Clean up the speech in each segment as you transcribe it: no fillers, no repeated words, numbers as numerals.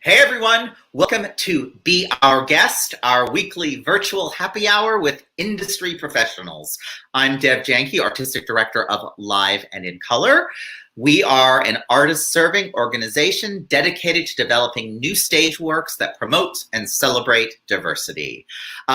Hey everyone, welcome to Be Our Guest, our weekly virtual happy hour with industry professionals. I'm Dev Janki, Artistic Director of Live and in Color. We are an artist-serving organization dedicated to developing new stage works that promote and celebrate diversity.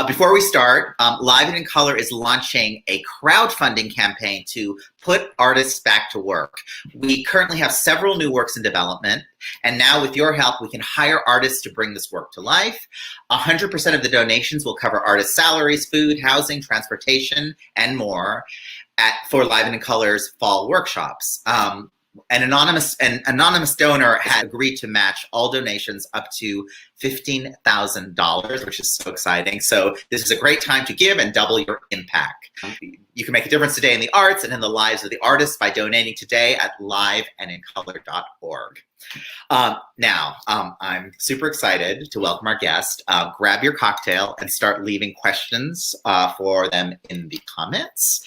Before we start, Live and in Color is launching a crowdfunding campaign to put artists back to work. We currently have several new works in development, and now with your help, we can hire artists to bring this work to life. 100% of the donations will cover artists' salaries, food, housing, transportation, and more for Live and in Color's fall workshops. An anonymous donor had agreed to match all donations up to $15,000, which is so exciting. So this is a great time to give and double your impact. You can make a difference today in the arts and in the lives of the artists by donating today at liveandincolor.org. Now, I'm super excited to welcome our guest. Grab your cocktail and start leaving questions for them in the comments.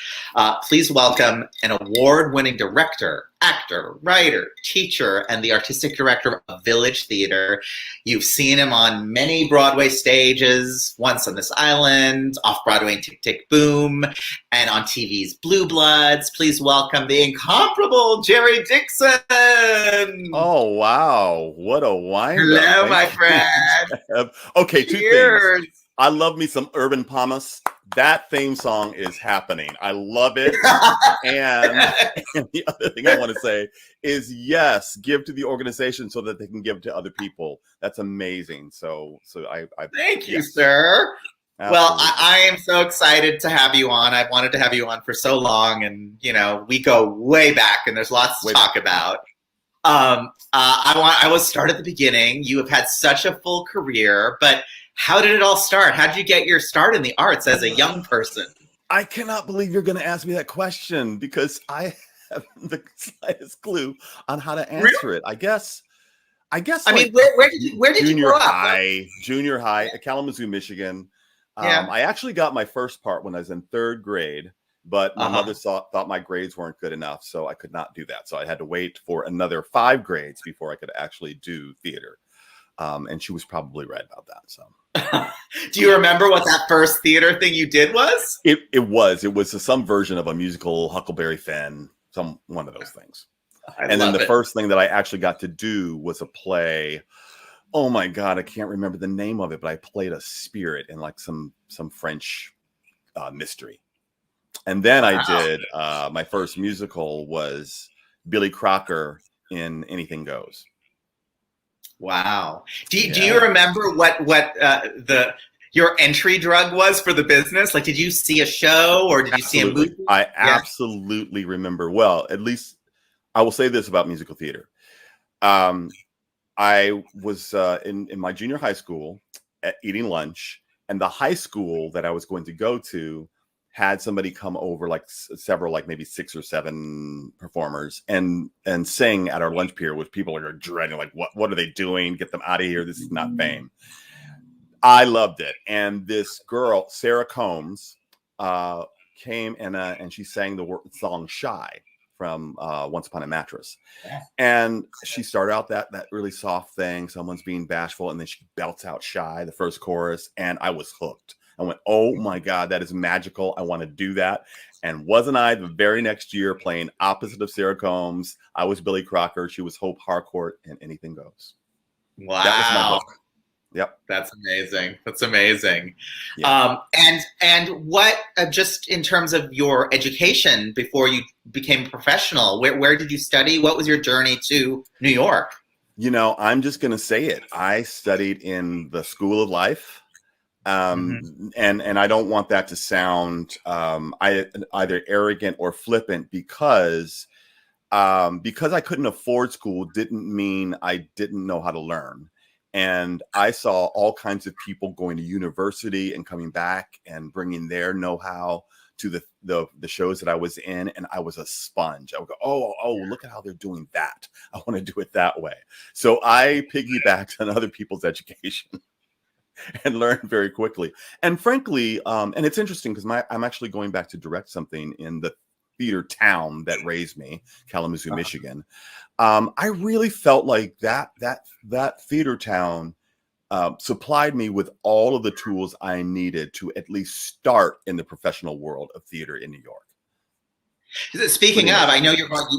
Please welcome an award-winning director, actor, writer, teacher, and the artistic director of Village Theater. You've seen him on many Broadway stages, once on This Island, off-Broadway in Tick, Tick, Boom, and on TV's Blue Bloods. Please welcome the incomparable Jerry Dixon. Oh, wow. What a wine. Hello, my friend. Okay, two Cheers. things. I love me some Urban Pumice. That theme song is happening. I love it. and the other thing I want to say is, yes, give to the organization so that they can give to other people. That's amazing. So I thank you, sir. Absolutely. Well, I am so excited to have you on. I've wanted to have you on for so long, and we go way back, and there's lots to talk about. I will start at the beginning. You have had such a full career, but how did it all start? How did you get your start in the arts as a young person? I cannot believe you're going to ask me that question because I have the slightest clue on how to answer it. I guess. I mean, where did you grow up? Junior high, at Kalamazoo, Michigan. Yeah. I actually got my first part when I was in third grade, but my mother thought my grades weren't good enough, so I could not do that. So I had to wait for another 5 grades before I could actually do theater. And she was probably right about that. So, do you remember what that first theater thing you did was? It was some version of a musical, Huckleberry Finn, one of those things. And then the first thing that I actually got to do was a play. Oh my God, I can't remember the name of it, but I played a spirit in like some French mystery. And then I did my first musical was Billy Crocker in Anything Goes. Wow. Do you remember what your entry drug was for the business? Like, did you see a show or did you see a movie? I absolutely remember. Well, at least I will say this about musical theater. I was in my junior high school eating lunch, and the high school that I was going to go to had somebody come over, like several, like maybe 6 or 7 performers, and sing at our lunch period, which people are dreading, like, what are they doing? Get them out of here. This is not fame. I loved it. And this girl, Sarah Combs, came and she sang the song Shy from Once Upon a Mattress. And she started out that really soft thing. Someone's being bashful. And then she belts out Shy, the first chorus. And I was hooked. I went, oh my God, that is magical. I want to do that. And wasn't I the very next year playing opposite of Sarah Combs? I was Billy Crocker. She was Hope Harcourt, and Anything Goes. Wow. That was my hook. Yep. That's amazing. That's amazing. Yeah. And what, just in terms of your education before you became a professional, where did you study? What was your journey to New York? I'm just going to say it. I studied in the School of Life. And I don't want that to sound either arrogant or flippant because I couldn't afford school didn't mean I didn't know how to learn. And I saw all kinds of people going to university and coming back and bringing their know-how to the shows that I was in, and I was a sponge. I would go, oh, look at how they're doing that. I want to do it that way. So I piggybacked on other people's education. And learn very quickly. And frankly, and it's interesting because I'm actually going back to direct something in the theater town that raised me, Kalamazoo, Michigan. I really felt like that theater town supplied me with all of the tools I needed to at least start in the professional world of theater in New York. Speaking of, I know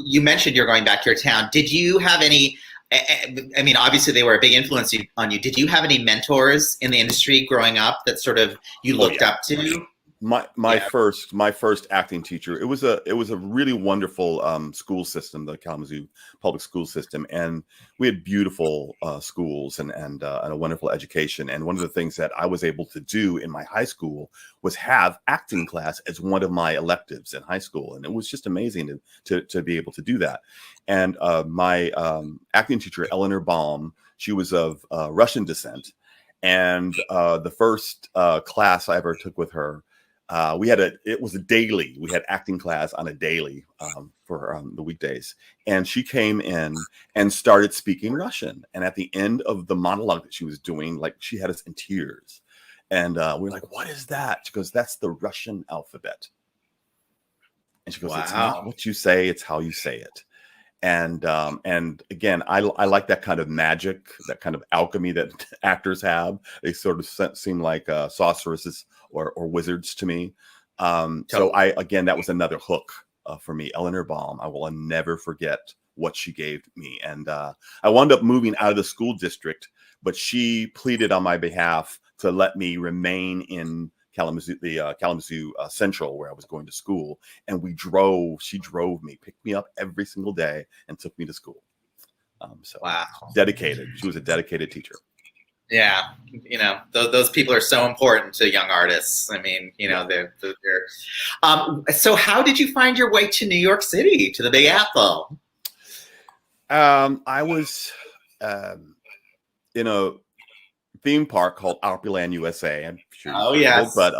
you mentioned you're going back to your town. Did you have any, I mean, obviously they were a big influence on you. Did you have any mentors in the industry growing up that sort of you looked up to? My first acting teacher. It was a really wonderful school system, the Kalamazoo public school system, and we had beautiful schools and a wonderful education. And one of the things that I was able to do in my high school was have acting class as one of my electives in high school, and it was just amazing to be able to do that. And my acting teacher, Eleanor Baum, she was of Russian descent, and the first class I ever took with her. It was a daily. We had acting class on a daily for the weekdays. And she came in and started speaking Russian. And at the end of the monologue that she was doing, like she had us in tears. And we were like, what is that? She goes, that's the Russian alphabet. And she goes, It's not what you say, it's how you say it. And again, I like that kind of magic, that kind of alchemy that actors have. They sort of seem like sorceresses or wizards to me. So that was another hook for me. Eleanor Baum, I will never forget what she gave me. And I wound up moving out of the school district, but she pleaded on my behalf to let me remain in Kalamazoo, Kalamazoo Central, where I was going to school. And she drove me, picked me up every single day and took me to school. Dedicated. She was a dedicated teacher. Yeah. You know, those people are so important to young artists. I mean, you know, they're so how did you find your way to New York City, to the Big Apple? I was in a theme park called Opryland, USA. I'm sure. Oh yes, but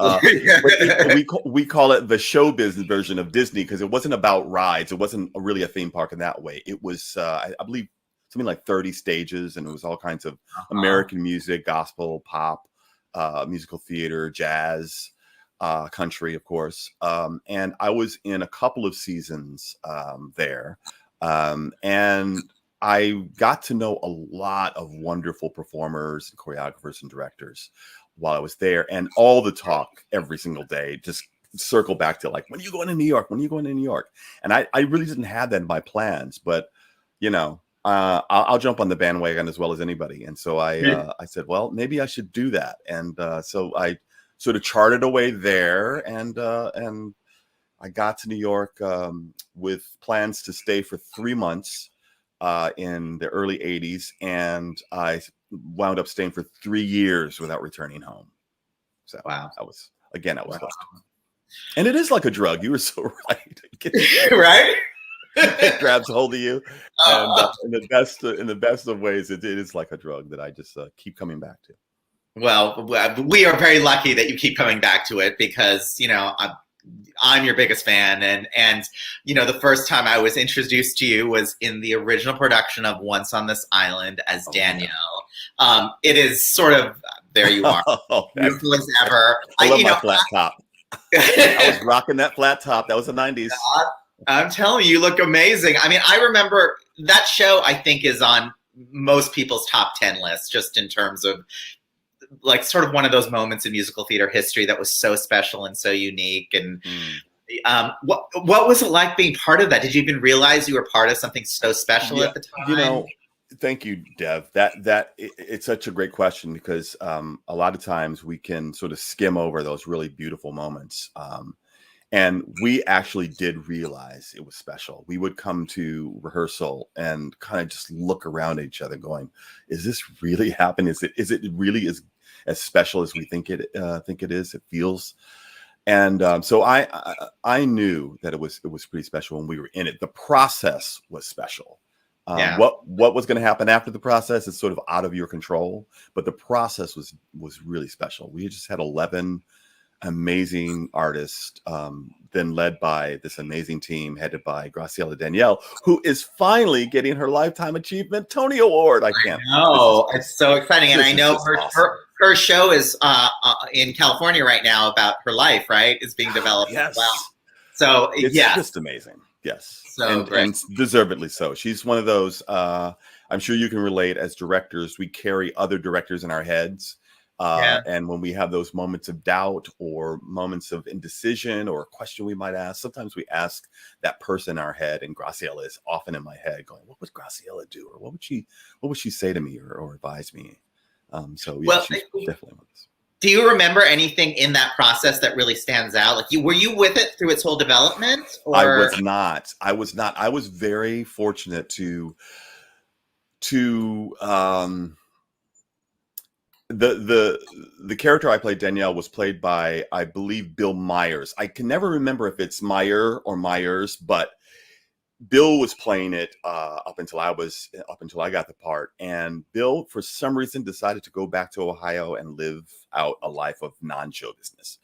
we call it the show business version of Disney because it wasn't about rides. It wasn't really a theme park in that way. It was, I believe, something like 30 stages, and it was all kinds of American music, gospel, pop, musical theater, jazz, country, of course. And I was in a couple of seasons there, and I got to know a lot of wonderful performers and choreographers and directors while I was there. And all the talk every single day just circle back to like, when are you going to New York? When are you going to New York? And I really didn't have that in my plans, but you know, I'll jump on the bandwagon as well as anybody. And so I said, well, maybe I should do that. And so I sort of charted away there, and I got to New York with plans to stay for 3 months in the early 80s. And I wound up staying for 3 years without returning home. So wow. I was hooked. And it is like a drug. You were so right. Right? It grabs hold of you, and in the best of ways, it is like a drug that I just keep coming back to. Well, we are very lucky that you keep coming back to it because you know I'm your biggest fan, and you know the first time I was introduced to you was in the original production of Once on This Island as Danielle. Yeah. It is sort of there you are, beautiful as ever. I love my flat top. I was rocking that flat top. That was the 90s. I'm telling you, you look amazing. I mean, I remember that show, I think, is on most people's top 10 lists, just in terms of like sort of one of those moments in musical theater history that was so special and so unique. And what was it like being part of that? Did you even realize you were part of something so special at the time? You know, thank you, Dev. It's such a great question because a lot of times we can sort of skim over those really beautiful moments. And we actually did realize it was special. We would come to rehearsal and kind of just look around at each other going, is this really happening? Is it really as special as we think it is? It feels. And so I knew that it was pretty special when we were in it. The process was special. What was going to happen after the process is sort of out of your control, but the process was really special. We just had 11 amazing artists, then led by this amazing team headed by Graciela Danielle, who is finally getting her Lifetime Achievement Tony Award. I can't. Oh, it's so exciting. And I know her show is in California right now about her life, right? Is being developed as well. So It's yeah, just amazing. Yes. so great. And deservedly so. She's one of those, I'm sure you can relate as directors, we carry other directors in our heads. Yeah. And when we have those moments of doubt or moments of indecision or a question we might ask, sometimes we ask that person in our head, and Graciela is often in my head going, what would Graciela do? Or what would she say to me or advise me? So yeah, Well, she's definitely with us. do you remember anything in that process that really stands out? Like, were you with it through its whole development? Or I was not. I was very fortunate to the character I played, Danielle, was played by, I believe, Bill Myers. I can never remember if it's Meyer or Myers, but Bill was playing it up until I got the part. And Bill, for some reason, decided to go back to Ohio and live out a life of non-show business.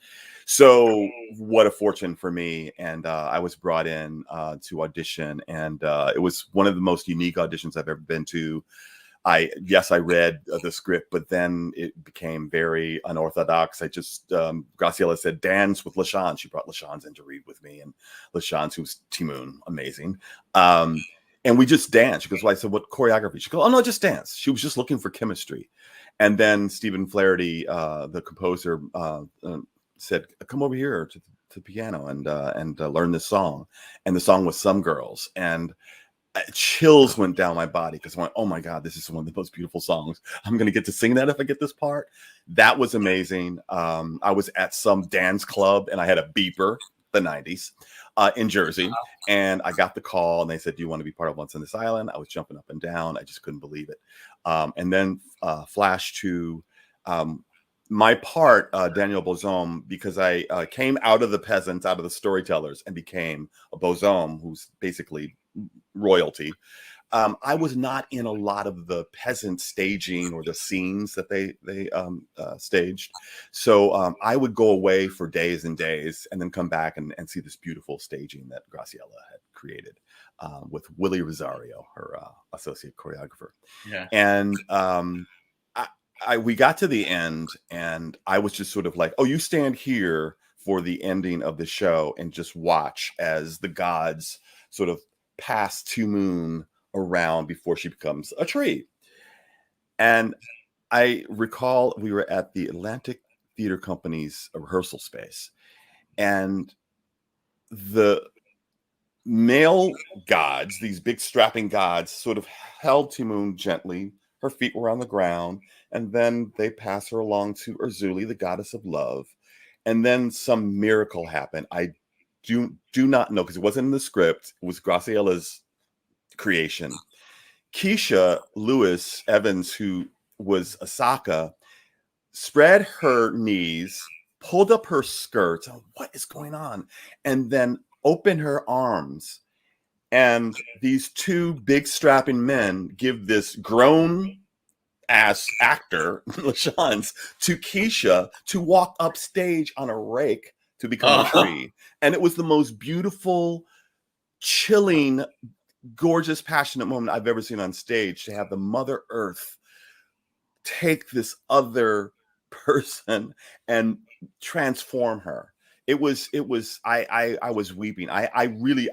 So what a fortune for me. And I was brought in to audition, and it was one of the most unique auditions I've ever been to. I read the script, but then it became very unorthodox. Graciela said, dance with LaShawn. She brought LaShawn in to read with me, and LaShawn, who's Timoon, amazing. And we just danced. She goes, well, I said, what choreography? She goes, oh no, just dance. She was just looking for chemistry. And then Stephen Flaherty, the composer, said, come over here to the piano and learn this song. And the song was Some Girls. And chills went down my body because I went, oh my God, this is one of the most beautiful songs. I'm going to get to sing that if I get this part. That was amazing. I was at some dance club and I had a beeper, the 90s, in Jersey. Wow. And I got the call and they said, do you want to be part of Once on This Island? I was jumping up and down. I just couldn't believe it. And then flash to my part, Daniel Bozome, because I came out of the peasants, out of the storytellers, and became a Bozome, who's basically royalty. I was not in a lot of the peasant staging or the scenes that they staged. So I would go away for days and days and then come back and see this beautiful staging that Graciela had created with Willie Rosario, her associate choreographer. Yeah. And we got to the end and I was just sort of like, oh, you stand here for the ending of the show and just watch as the gods sort of pass Timoon around before she becomes a tree. And I recall we were at the Atlantic Theater Company's rehearsal space, and the male gods, these big strapping gods, sort of held Timoon gently. Her feet were on the ground, and then they pass her along to Urzuli, the goddess of love. And then some miracle happened. I do not know, because it wasn't in the script. It was Graciela's creation. Keisha Lewis Evans, who was Asaka, spread her knees, pulled up her skirts. Oh, what is going on? And then opened her arms. And these two big strapping men give this grown ass actor, LaShawn's, to Keisha to walk upstage on a rake to become a tree. And it was the most beautiful, chilling, gorgeous, passionate moment I've ever seen on stage, to have the Mother Earth take this other person and transform her. I was weeping. I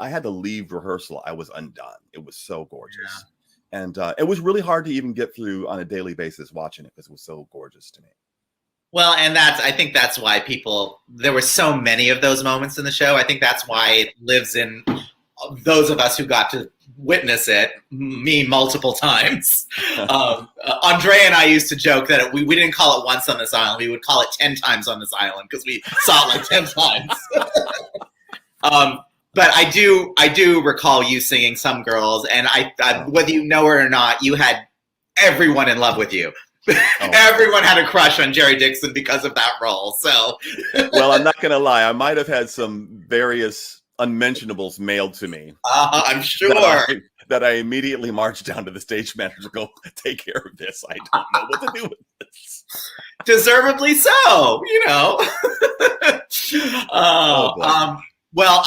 had to leave rehearsal. I was undone. It was so gorgeous. Yeah. And it was really hard to even get through on a daily basis watching it because it was so gorgeous to me. Well, and I think that's why there were so many of those moments in the show. I think that's why it lives in those of us who got to witness it, me multiple times. Andre and I used to joke that we didn't call it Once on This Island. We would call it 10 times on this island because we saw it like 10 times. But I do recall you singing Some Girls, and I whether you know her or not, you had everyone in love with you. Everyone had a crush on Jerry Dixon because of that role. So, well, I'm not going to lie. I might have had some various unmentionables mailed to me. I'm sure. That I immediately marched down to the stage manager to go, take care of this. I don't know what to do with this. Deservedly so, you know. Well,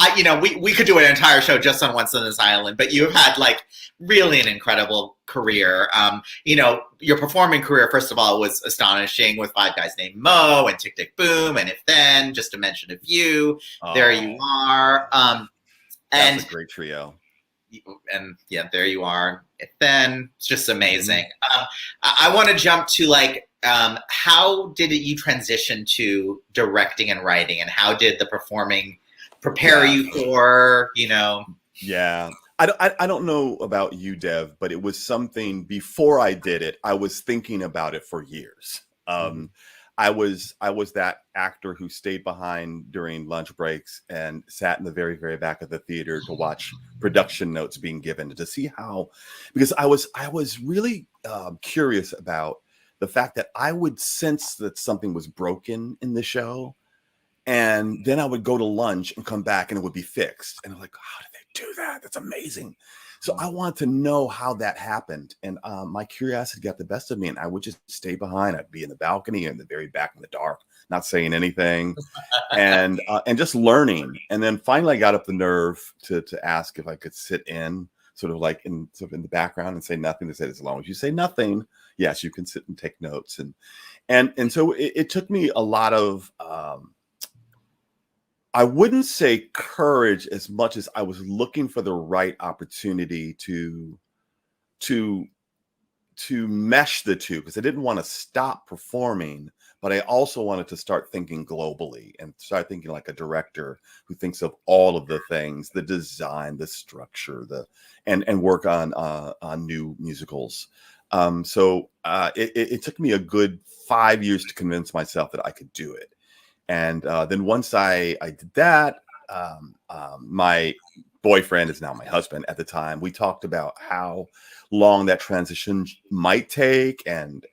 we could do an entire show just on Once on This Island, but you've had like really an incredible career. Your performing career, first of all, was astonishing with Five Guys Named Mo and Tick Tick Boom and If Then, just to mention a few. There You Are. That's a great trio. And yeah, There You Are. If Then, it's just amazing. I want to jump to like, how did you transition to directing and writing, and how did the performing prepare you for, Yeah. I don't know about you, Dev, but it was something before I did it. I was thinking about it for years. I was that actor who stayed behind during lunch breaks and sat in the very, very back of the theater to watch production notes being given, to see how, because I was really curious about the fact that I would sense that something was broken in the show. And then I would go to lunch and come back and it would be fixed. And I'm like, how did they do that? That's amazing. So I wanted to know how that happened. And my curiosity got the best of me. And I would just stay behind. I'd be in the balcony or in the very back in the dark, not saying anything, and just learning. And then finally I got up the nerve to ask if I could sit in, sort of in the background and say nothing. They said, as long as you say nothing, yes, you can sit and take notes. And so it took me a lot of, I wouldn't say courage as much as I was looking for the right opportunity to mesh the two, because I didn't want to stop performing, but I also wanted to start thinking globally and start thinking like a director who thinks of all of the things, the design, the structure, and work on new musicals. So it took me a good 5 years to convince myself that I could do it. And then once I did that, my boyfriend is now my husband at the time. We talked about how long that transition might take and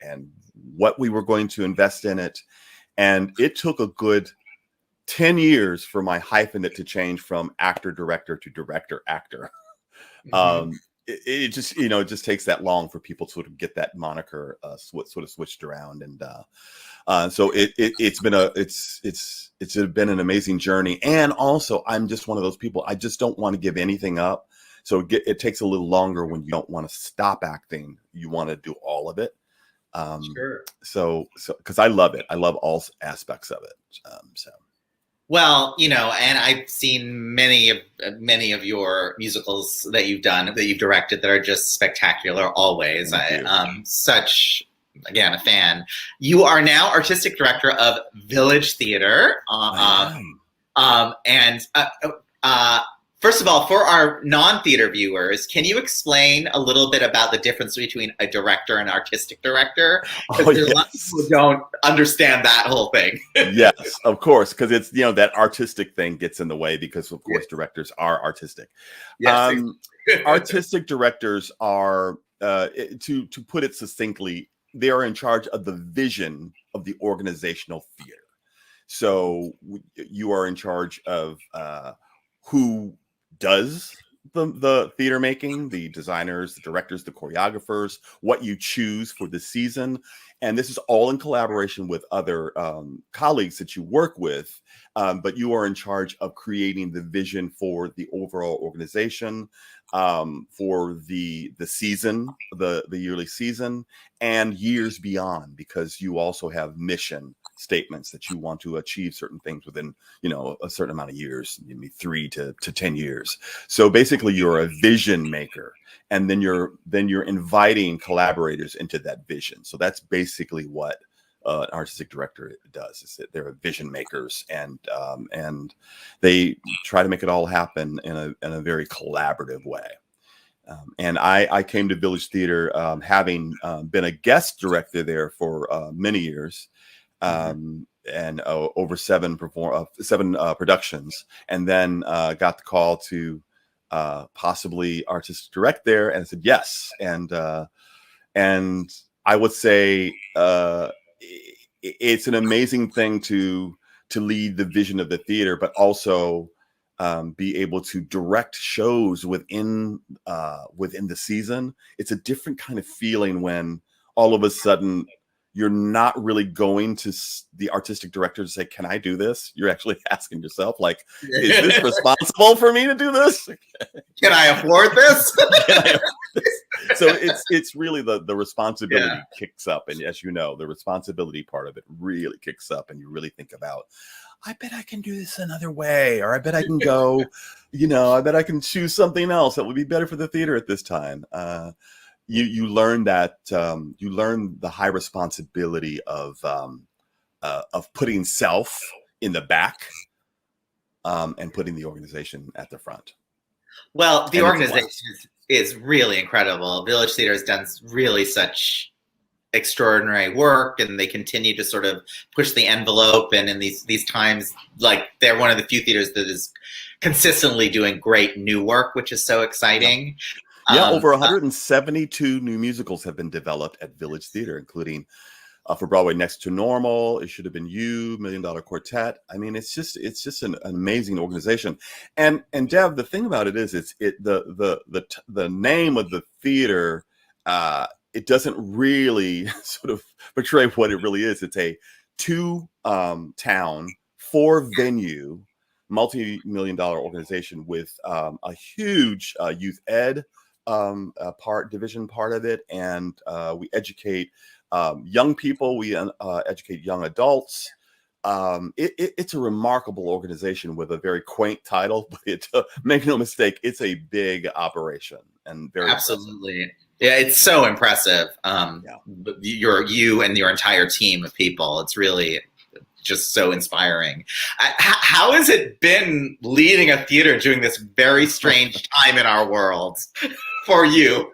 what we were going to invest in it. And it took a good 10 years for my hyphenate to change from actor, director to director, actor. It just, it just takes that long for people to sort of get that moniker sort of switched around. And so it's been an amazing journey. And also, I'm just one of those people, I just don't want to give anything up. So it takes a little longer when you don't want to stop acting. You want to do all of it. Sure. So because I love it. I love all aspects of it. Well, and I've seen many of your musicals that you've done, that you've directed, that are just spectacular always. I'm such, again, a fan. You are now artistic director of Village Theater. First of all, for our non-theater viewers, can you explain a little bit about the difference between a director and artistic director? Because there's a lot of people who don't understand that whole thing. Yes, of course, because it's, that artistic thing gets in the way, because of course directors are artistic. Yes, artistic directors are, to put it succinctly, they are in charge of the vision of the organizational theater. So you are in charge of who does the theater making, the designers, the directors, the choreographers, what you choose for the season. And this is all in collaboration with other colleagues that you work with. But you are in charge of creating the vision for the overall organization, for the season, the yearly season, and years beyond, because you also have mission statements that you want to achieve certain things within, a certain amount of years, maybe 3 to 10 years. So basically you're a vision maker, and then you're inviting collaborators into that vision. So that's basically what an artistic director does, is that they're vision makers, and they try to make it all happen in a very collaborative way. And I came to Village Theater having been a guest director there for many years, and over 7 productions, and then got the call to possibly artistic direct there, and I said yes. And I would say it's an amazing thing to lead the vision of the theater, but also be able to direct shows within the season. It's a different kind of feeling when all of a sudden you're not really going to the artistic director to say, can I do this? You're actually asking yourself, like, is this responsible for me to do this? Can I afford this? Can I afford this? So it's really the responsibility kicks up. And as you know, the responsibility part of it really kicks up, and you really think about, I bet I can do this another way, or I bet I can go, I bet I can choose something else that would be better for the theater at this time. You learn that you learn the high responsibility of putting self in the back and putting the organization at the front. Well, the organization is really incredible. Village Theater has done really such extraordinary work, and they continue to sort of push the envelope. And in these times, like, they're one of the few theaters that is consistently doing great new work, which is so exciting. Over 172 new musicals have been developed at Village Theater, including for Broadway, Next to Normal, It Should Have Been You, $1 Million Quartet. I mean, it's just an amazing organization. And Dev, the thing about it is, the name of the theater, it doesn't really sort of portray what it really is. It's a 2-town, 4-venue, multi-million-dollar organization with a huge youth ed division part of it, and we educate young people, we educate young adults. It's a remarkable organization with a very quaint title, but make no mistake, it's a big operation, and very absolutely impressive. Yeah, it's so impressive. You and your entire team of people, it's really just so inspiring. How has it been leading a theater during this very strange time in our world for you?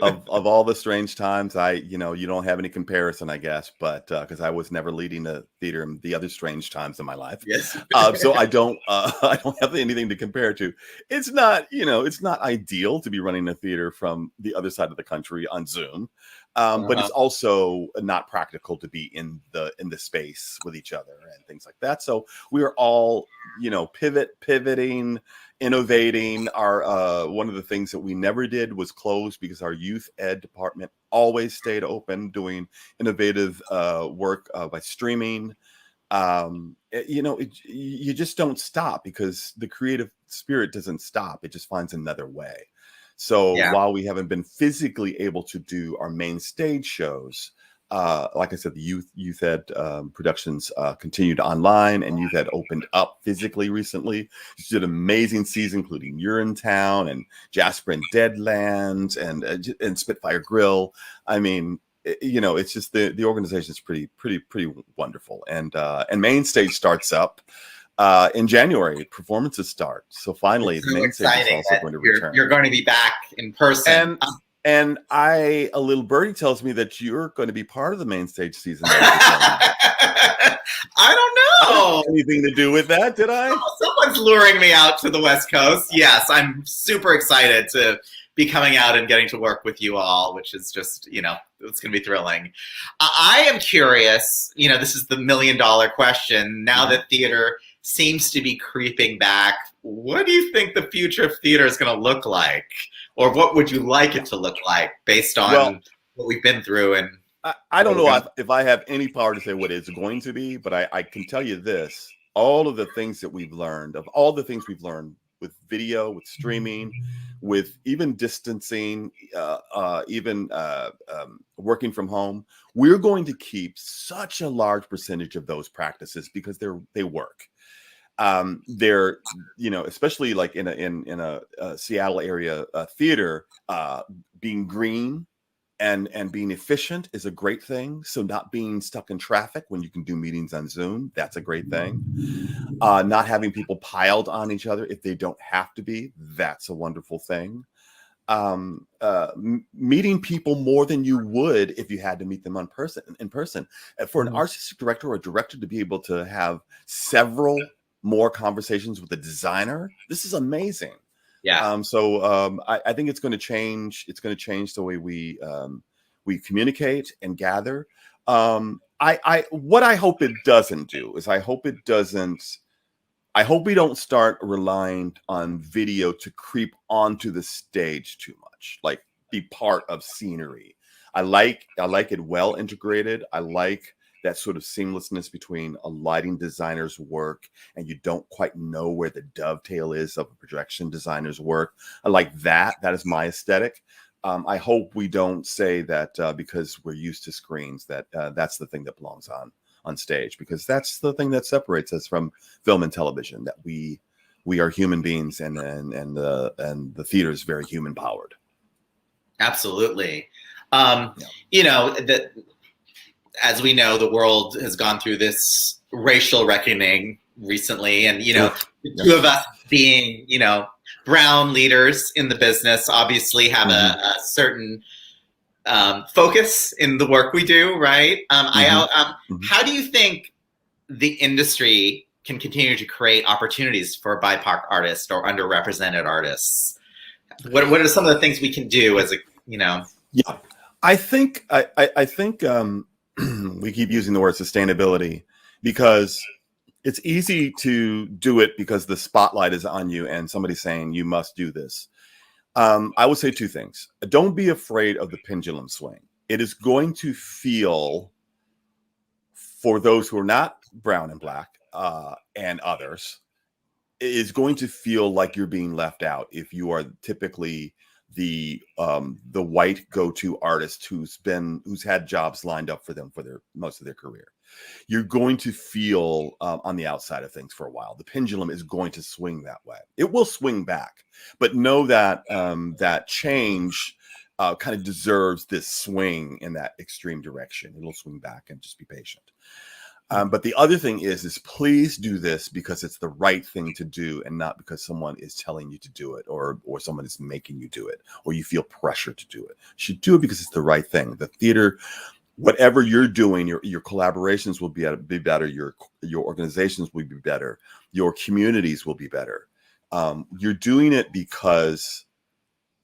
Of all the strange times, you don't have any comparison, I guess, but because I was never leading a theater in the other strange times in my life. Yes. So I don't have anything to compare to. It's not, it's not ideal to be running a theater from the other side of the country on Zoom. But it's also not practical to be in the space with each other and things like that. So we are all, pivoting, innovating. Our one of the things that we never did was close, because our youth ed department always stayed open, doing innovative work by streaming. You just don't stop, because the creative spirit doesn't stop. It just finds another way. So while we haven't been physically able to do our main stage shows, like I said, the youth ed productions continued online, and youth ed opened up physically recently. It's did an amazing season, including Urinetown and Jasper and Deadlands and Spitfire Grill. I mean, it's just the organization is pretty wonderful. And main stage starts up in January. Performances start. So finally, the main stage is also going to return. You're going to be back in person. And a little birdie tells me that you're going to be part of the main stage season. I don't know. Anything to do with that, did I? Oh, someone's luring me out to the West Coast. Yes, I'm super excited to be coming out and getting to work with you all, which is just, it's going to be thrilling. I am curious, this is the $1 million question. Now that theater seems to be creeping back, what do you think the future of theater is going to look like? Or what would you like it to look like based on what we've been through? And I don't know if I have any power to say what it's going to be, but I can tell you this: all of the things that we've learned, with video, with streaming, with even distancing, even working from home, we're going to keep such a large percentage of those practices, because they work. They're, especially like in a Seattle area theater, being green and being efficient is a great thing. So not being stuck in traffic when you can do meetings on Zoom, that's a great thing. Not having people piled on each other if they don't have to be, that's a wonderful thing. Meeting people more than you would if you had to meet them in person. For an artistic director or a director to be able to have several more conversations with the designer, this is amazing. So I think it's going to change. It's going to change the way we communicate and gather. What I hope it doesn't do is I hope we don't start relying on video to creep onto the stage too much, like be part of scenery. I like it well integrated. I like that sort of seamlessness between a lighting designer's work and you don't quite know where the dovetail is of a projection designer's work. I like that. That is my aesthetic. I hope we don't say that because we're used to screens that that's the thing that belongs on stage, because that's the thing that separates us from film and television, that we are human beings, and the theater is very human powered. Absolutely. Yeah. You know, that as we know, the world has gone through this racial reckoning recently, and, you know, the two of us being, you know, brown leaders in the business obviously have a certain focus in the work we do, right? How do you think the industry can continue to create opportunities for BIPOC artists or underrepresented artists? What are some of the things we can do as a, you know? Yeah, I think we keep using the word sustainability because it's easy to do it because the spotlight is on you and somebody's saying you must do this. I would say two things. Don't be afraid of the pendulum swing. It is going to feel, for those who are not brown and black and others, it is going to feel like you're being left out if you are typically the white go-to artist who's had jobs lined up for them for most of their career. You're going to feel on the outside of things for a while. The pendulum is going to swing that way. It will swing back, but know that that change kind of deserves this swing in that extreme direction. It'll swing back, and just be patient. But the other thing is please do this because it's the right thing to do, and not because someone is telling you to do it, or someone is making you do it, or you feel pressure to do it. You should do it because it's the right thing. The theater, whatever you're doing, your collaborations will be better. Your organizations will be better. Your communities will be better. You're doing it because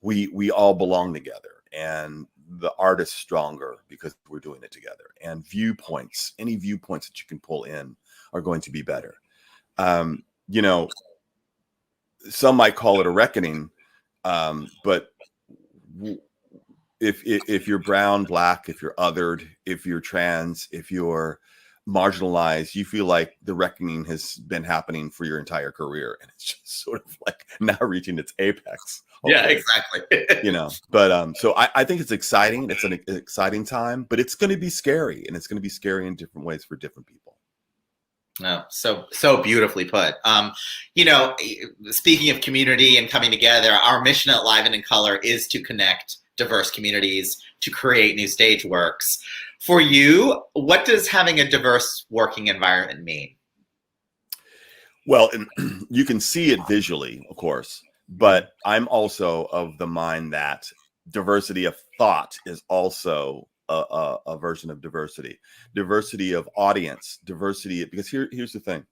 we all belong together, and the art is stronger because we're doing it together. And viewpoints, any viewpoints that you can pull in, are going to be better. You know, some might call it a reckoning, but if you're brown, black, if you're othered, if you're trans, if you're marginalized, you feel like the reckoning has been happening for your entire career, and it's just sort of like now reaching its apex. Yeah, exactly. You know, but so I think it's exciting. It's an exciting time, but it's going to be scary, and it's going to be scary in different ways for different people. Oh, so beautifully put. You know, speaking of community and coming together, our mission at Live and in Color is to connect diverse communities to create new stage works. For you, what does having a diverse working environment mean? Well, you can see it visually, of course, but I'm also of the mind that diversity of thought is also a version of diversity of audience, diversity. Because here's the thing.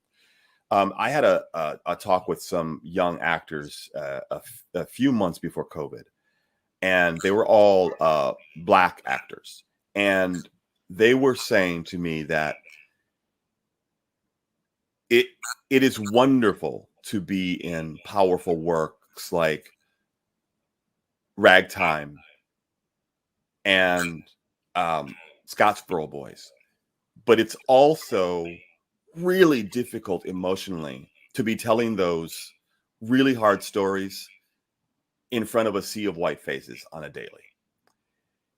I had a talk with some young actors a few months before COVID, and they were all Black actors. And they were saying to me that it is wonderful to be in powerful works like Ragtime and Scottsboro Boys, but it's also really difficult emotionally to be telling those really hard stories in front of a sea of white faces on a daily.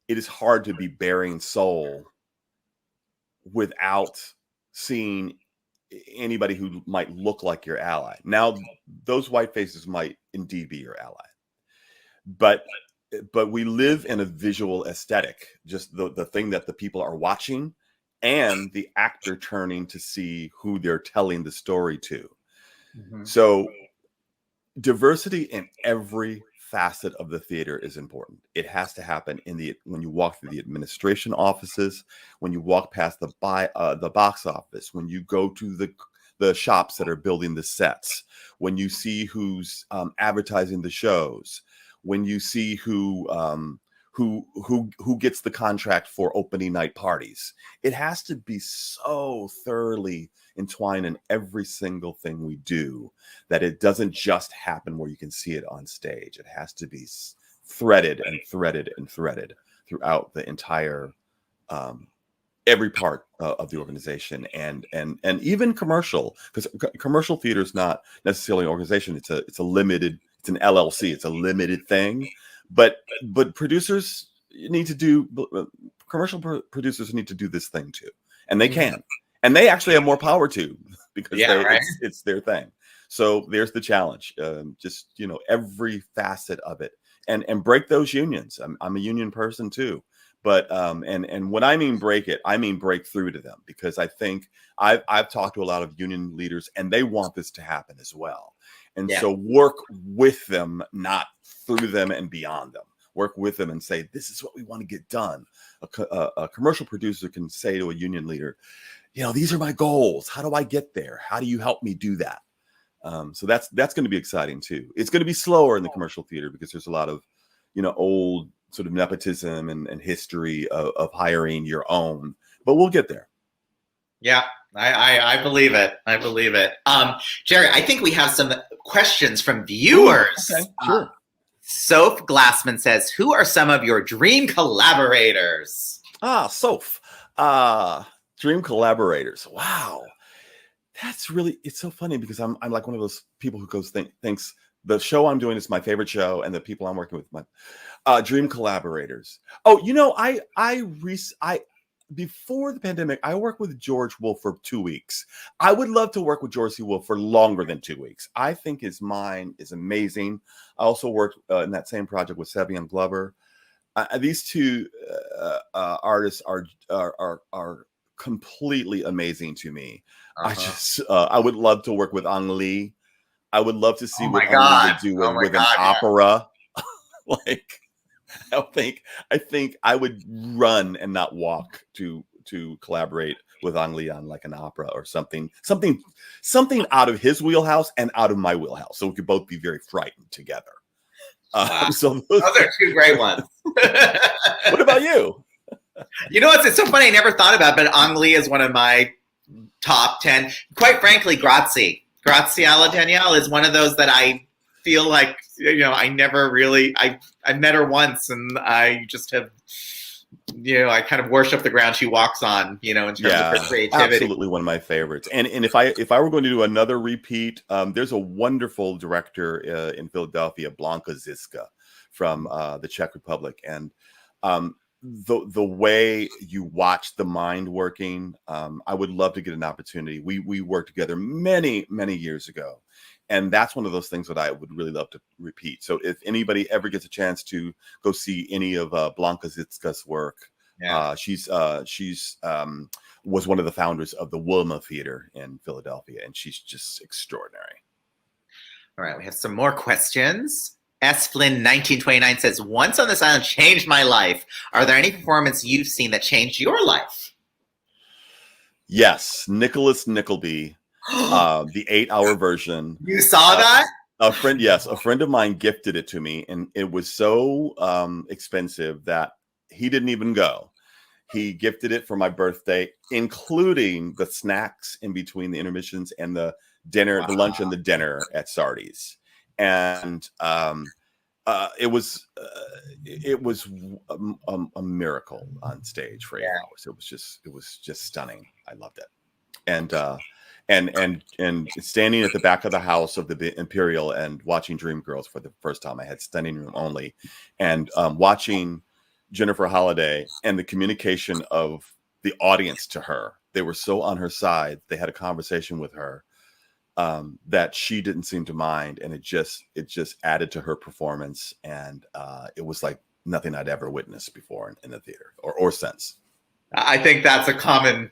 It is hard to be bearing soul without seeing anybody who might look like your ally. Now, those white faces might indeed be your ally, but we live in a visual aesthetic, just the thing that the people are watching and the actor turning to see who they're telling the story to. So diversity in every facet of the theater is important. It has to happen when you walk through the administration offices, when you walk past the box office, when you go to the shops that are building the sets, when you see who's advertising the shows, when you see who gets the contract for opening night parties. It has to be so thoroughly entwined in every single thing we do that it doesn't just happen where you can see it on stage. It has to be threaded and threaded and threaded throughout the entire every part of the organization, and even commercial, because commercial theater is not necessarily an organization. It's an LLC. It's a limited thing, but producers need to do producers need to do this thing too, and they can, and they actually have more power to, because it's their thing. So there's the challenge, just every facet of it, and break those unions. I'm a union person too. But and when I mean break it, I mean break through to them, because I think I've talked to a lot of union leaders, and they want this to happen as well. And so work with them, not through them and beyond them. Work with them and say, this is what we want to get done. A commercial producer can say to a union leader, these are my goals. How do I get there? How do you help me do that? So that's going to be exciting too. It's going to be slower in the commercial theater, because there's a lot of old sort of nepotism and history of hiring your own, but we'll get there. Yeah, I believe it. I believe it. Jerry, I think we have some questions from viewers. Okay, sure. Soph Glassman says, who are some of your dream collaborators? Soph, dream collaborators. Wow. It's so funny, because I'm like one of those people who thinks the show I'm doing is my favorite show, and the people I'm working with, my dream collaborators. Oh, I before the pandemic, I worked with George Wolfe for 2 weeks. I would love to work with George C. Wolfe for longer than 2 weeks. I think his mind is amazing. I also worked in that same project with Savion Glover. These two artists are completely amazing to me. I would love to work with Ang Lee. I would love to see what Ang Lee would do with an opera. Like, I think I would run and not walk to collaborate with Ang Lee on like an opera or something out of his wheelhouse and out of my wheelhouse, so we could both be very frightened together. Wow. So those are two great ones. What about you? It's so funny. I never thought about it, but Ang Lee is one of my top 10. Quite frankly, Grazie alla Danielle is one of those that I feel like, I never really, I met her once, and I just have, I kind of worship the ground she walks on, in terms of her creativity. Absolutely one of my favorites. And if I were going to do another repeat, there's a wonderful director in Philadelphia, Blanka Ziska, from the Czech Republic. And the way you watch the mind working, I would love to get an opportunity. We worked together many, many years ago. And that's one of those things that I would really love to repeat. So if anybody ever gets a chance to go see any of Blanka Zitska's work, she's was one of the founders of the Wilma Theater in Philadelphia, and she's just extraordinary. All right, we have some more questions. S. Flynn 1929 says, once on this island changed my life. Are there any performances you've seen that changed your life? Yes, Nicholas Nickleby. The 8-hour version. You saw that? A friend of mine gifted it to me, and it was so expensive that he didn't even go. He gifted it for my birthday, including the snacks in between the intermissions and the dinner, the lunch and the dinner at Sardi's. And it was a miracle on stage for 8 hours. It was just stunning. I loved it. And standing at the back of the house of the Imperial and watching Dreamgirls for the first time. I had standing room only, and watching Jennifer Holliday and the communication of the audience to her. They were so on her side. They had a conversation with her that she didn't seem to mind, and it just added to her performance. And it was like nothing I'd ever witnessed before in the theater or since. I think that's a common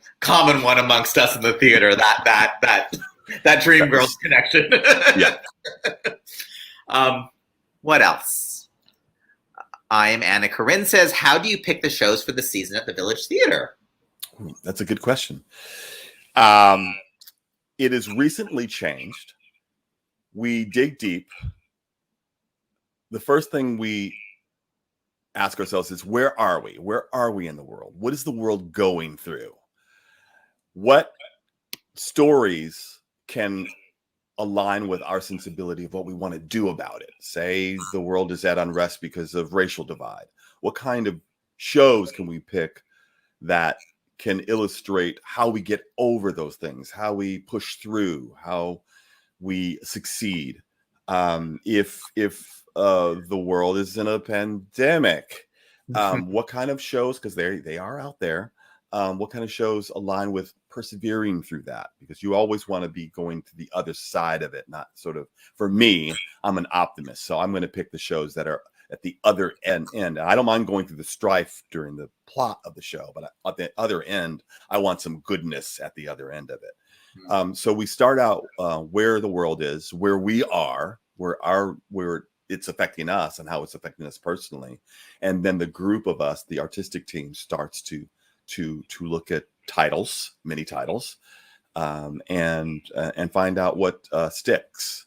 one amongst us in the theater. That Dreamgirls connection. Yeah. What else? I am Anna Corinne says, how do you pick the shows for the season at the Village Theater? That's a good question. It has recently changed. We dig deep. The first thing we ask ourselves is, where are we? Where are we in the world? What is the world going through? What stories can align with our sensibility of what we want to do about it? Say the world is at unrest because of racial divide. What kind of shows can we pick that can illustrate how we get over those things, how we push through, how we succeed? If the world is in a pandemic, what kind of shows, because they are out there, what kind of shows align with persevering through that? Because you always want to be going to the other side of it, not sort of, for me, I'm an optimist. So I'm going to pick the shows that are at the other end. I don't mind going through the strife during the plot of the show, but at the other end, I want some goodness at the other end of it. So we start out where the world is, where we are, where it's affecting us and how it's affecting us personally. And then the group of us, the artistic team, starts to look at titles, many titles, and find out what sticks.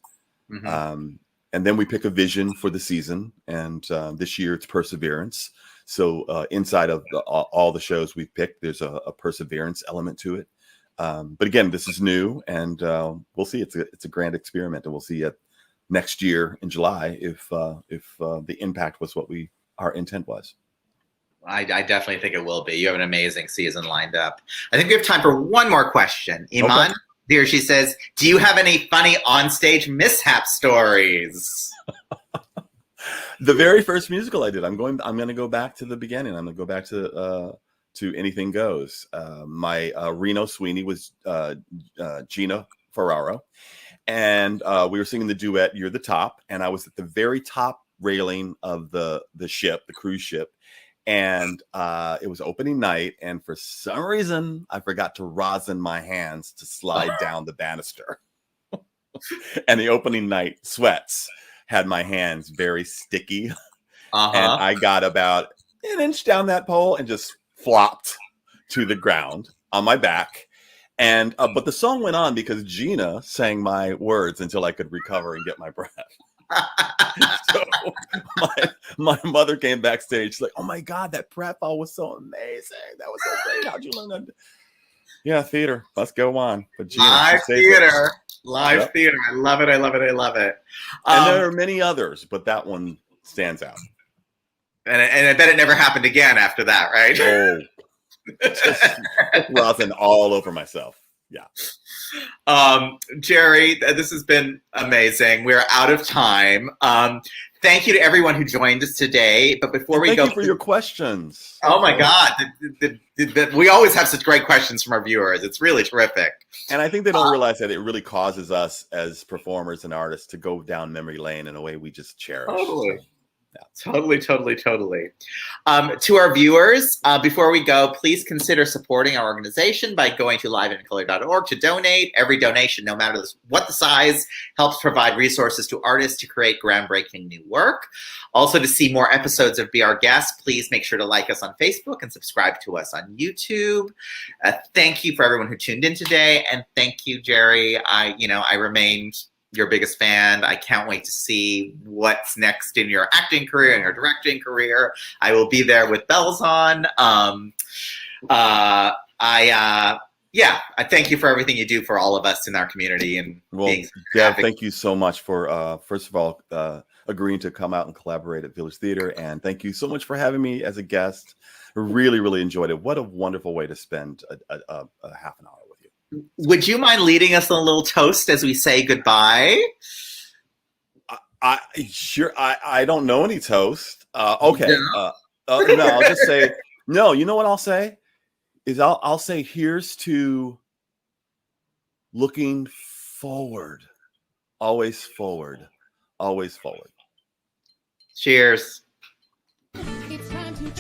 And then we pick a vision for the season. And this year it's perseverance. So inside of all the shows we've picked, there's a perseverance element to it. But again, this is new, and we'll see. It's a grand experiment, and we'll see it next year in July if the impact was what our intent was. I definitely think it will be. You have an amazing season lined up. I think we have time for one more question. Iman, okay. Here she says, do you have any funny onstage mishap stories? The very first musical I did, I'm going to go back to the beginning. I'm going to go back to Anything Goes. My Reno Sweeney was Gina Ferraro, and we were singing the duet "You're the Top," and I was at the very top railing of the ship, the cruise ship. And it was opening night, and for some reason, I forgot to rosin my hands to slide down the banister. And the opening night sweats had my hands very sticky. And I got about an inch down that pole and just flopped to the ground on my back. And but the song went on because Gina sang my words until I could recover and get my breath. So my mother came backstage, like, "Oh my God, that pratfall was so amazing! That was so great! How'd you learn that?" Yeah, theater. Let's go on. But Gina, live theater. I love it. I love it. I love it. And there are many others, but that one stands out. And I bet it never happened again after that, right? Oh, just rosin all over myself. Yeah. Jerry, this has been amazing. We're out of time. Thank you to everyone who joined us today. But before we go, thank you for your questions. Oh my God, we always have such great questions from our viewers. It's really terrific. And I think they don't realize that it really causes us as performers and artists to go down memory lane in a way we just cherish. Totally. Totally. To our viewers, before we go, please consider supporting our organization by going to liveandincolor.org to donate. Every donation, no matter what the size, helps provide resources to artists to create groundbreaking new work. Also, to see more episodes of Be Our Guest, please make sure to like us on Facebook and subscribe to us on YouTube. Thank you for everyone who tuned in today, and thank you, Jerry. I remained your biggest fan. I can't wait to see what's next in your acting career and your directing career. I will be there with bells on. I thank you for everything you do for all of us in our community. And Dev, thank you so much for first of all agreeing to come out and collaborate at Village Theater, and thank you so much for having me as a guest. Really enjoyed it. What a wonderful way to spend a half an hour with you. Would you mind leading us in a little toast as we say goodbye? I don't know any toast. Okay. No, I'll just say, no, you know what I'll say? I'll say, here's to looking forward. Always forward. Always forward. Cheers. It's time to